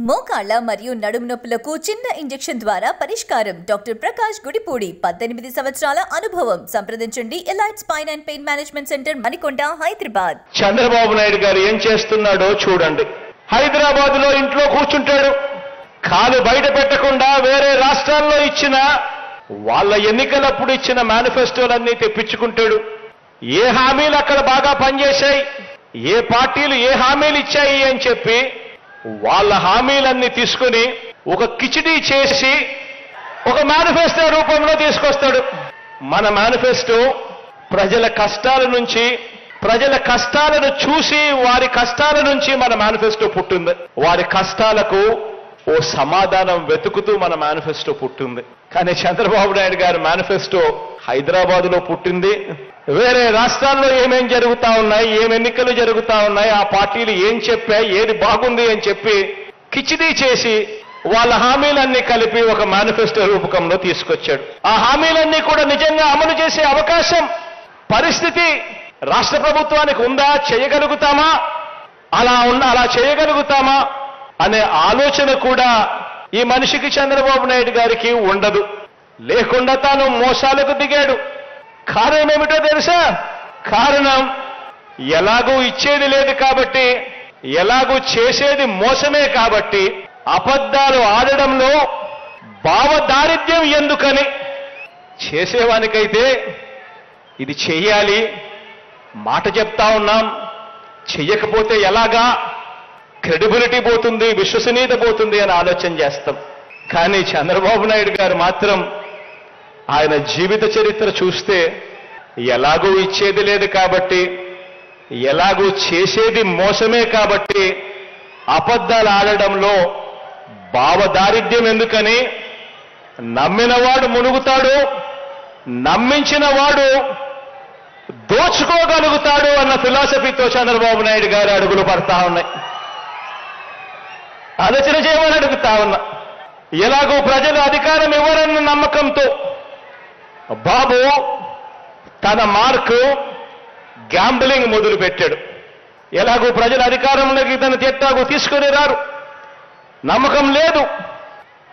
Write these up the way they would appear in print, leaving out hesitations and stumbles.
మోకాళ్ళ మరియు నడుము నొప్పులకు చిన్న ఇంజెక్షన్ ద్వారా పరిష్కారం. డాక్టర్ ప్రకాష్ గుడిపూడి, 18 సంవత్సరాల అనుభవం. సంప్రదించండి. Elite spine and pain management centre, Manikonda, Hyderabad. Chandrababu Naidu గారు ఏం చేస్తున్నాడో చూడండి. హైదరాబాద్ లో ఇంట్లో కూర్చుంటాడు. కాలు బయట పెట్టకుండా వేరే రాష్ట్రాల్లో ఇచ్చిన వాళ్ళ ఎన్నికలప్పుడు ఇచ్చిన మేనిఫెస్టోలన్నీ తెప్పించుకుంటాడు. ఏ హామీలు అక్కడ బాగా పనిచేశాయి, ఏ పార్టీలు ఏ హామీలు ఇచ్చాయి అని చెప్పి వాళ్ళ హామీలన్నీ తీసుకుని ఒక కిచిడీ చేసి ఒక మేనిఫెస్టో రూపంలో తీసుకొస్తాడు. మన మేనిఫెస్టో ప్రజల కష్టాల నుంచి, ప్రజల కష్టాలను చూసి వారి కష్టాల నుంచి మన మేనిఫెస్టో పుట్టింది. వారి కష్టాలకు ఓ సమాధానం వెతుకుతూ మన మేనిఫెస్టో పుట్టింది. కానీ చంద్రబాబు నాయుడు గారి మేనిఫెస్టో హైదరాబాదులో పుట్టింది. వేరే రాష్ట్రాల్లో ఏమేం జరుగుతా ఉన్నాయి, ఏం ఎన్నికలు జరుగుతా ఉన్నాయి, ఆ పార్టీలు ఏం చెప్పాయి, ఏది బాగుంది అని చెప్పి కిచిడీ చేసి వాళ్ళ హామీలన్నీ కలిపి ఒక మేనిఫెస్టో రూపకంలో తీసుకొచ్చాడు. ఆ హామీలన్నీ కూడా నిజంగా అమలు చేసే అవకాశం, పరిస్థితి రాష్ట్ర ప్రభుత్వానికి ఉందా, చేయగలుగుతామా, అలా చేయగలుగుతామా అనే ఆలోచన కూడా ఈ మనిషికి, చంద్రబాబు నాయుడు గారికి ఉండదు. లేకుండా తాను మోసాలకు దిగాడు. కారణం ఏమిటో తెలుసా? కారణం ఎలాగూ ఇచ్చేది లేదు కాబట్టి, ఎలాగూ చేసేది మోసమే కాబట్టి, అబద్ధాలు ఆడడంలో భావదారిద్ర్యం ఎందుకని. చేసేవానికైతే ఇది చెయ్యాలి, మాట చెప్తా ఉన్నాం, చెయ్యకపోతే ఎలాగా, క్రెడిబిలిటీ పోతుంది, విశ్వసనీయత పోతుంది అని ఆలోచన చేస్తాం. కానీ చంద్రబాబు నాయుడు గారు మాత్రం ఆయన జీవిత చరిత్ర చూస్తే ఎలాగూ ఇచ్చేది లేదు కాబట్టి, ఎలాగూ చేసేది మోసమే కాబట్టి, అబద్ధాలు ఆడడంలో భావదారిద్ర్యం ఎందుకని, నమ్మినవాడు మునుగుతాడు, నమ్మించిన వాడు దోచుకోగలుగుతాడు అన్న ఫిలాసఫీతో చంద్రబాబు నాయుడు గారు అడుగులు పడతా ఉన్నాయి. ఆలోచన చేయమని అడుగుతా ఉన్నా. ఎలాగో ప్రజలు అధికారం ఇవ్వరన్న నమ్మకంతో బాబు తన మార్కు గ్యాంబ్లింగ్ మొదలు పెట్టాడు. ఎలాగో ప్రజల అధికారంలోకి తన ఎట్టాగో తీసుకుని రారు, నమ్మకం లేదు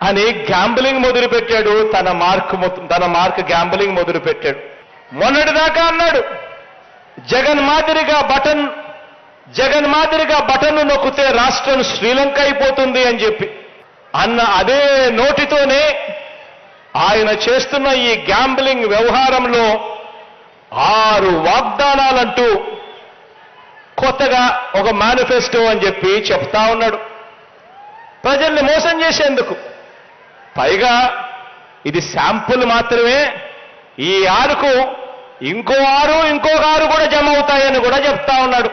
అని గ్యాంబ్లింగ్ మొదలు పెట్టాడు. తన మార్క్ గ్యాంబ్లింగ్ మొదలు పెట్టాడు. మొన్నటిదాకా అన్నాడు జగన్ మాదిరిగా బటన్ నొక్కితే రాష్ట్రం శ్రీలంక అయిపోతుంది అని చెప్పి అన్న అదే నోటితోనే ఆయన చేస్తున్న ఈ గ్యాంబ్లింగ్ వ్యవహారంలో 6 వాగ్దానాలంటూ కొత్తగా ఒక మేనిఫెస్టో అని చెప్పి చెప్తా ఉన్నాడు, ప్రజల్ని మోసం చేసేందుకు. పైగా ఇది శాంపుల్ మాత్రమే. ఈ 6కు ఇంకో 6 కూడా జమ అవుతాయని కూడా చెప్తా ఉన్నాడు.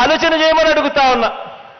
ఆలోచన చేయమని అడుగుతా ఉన్నా.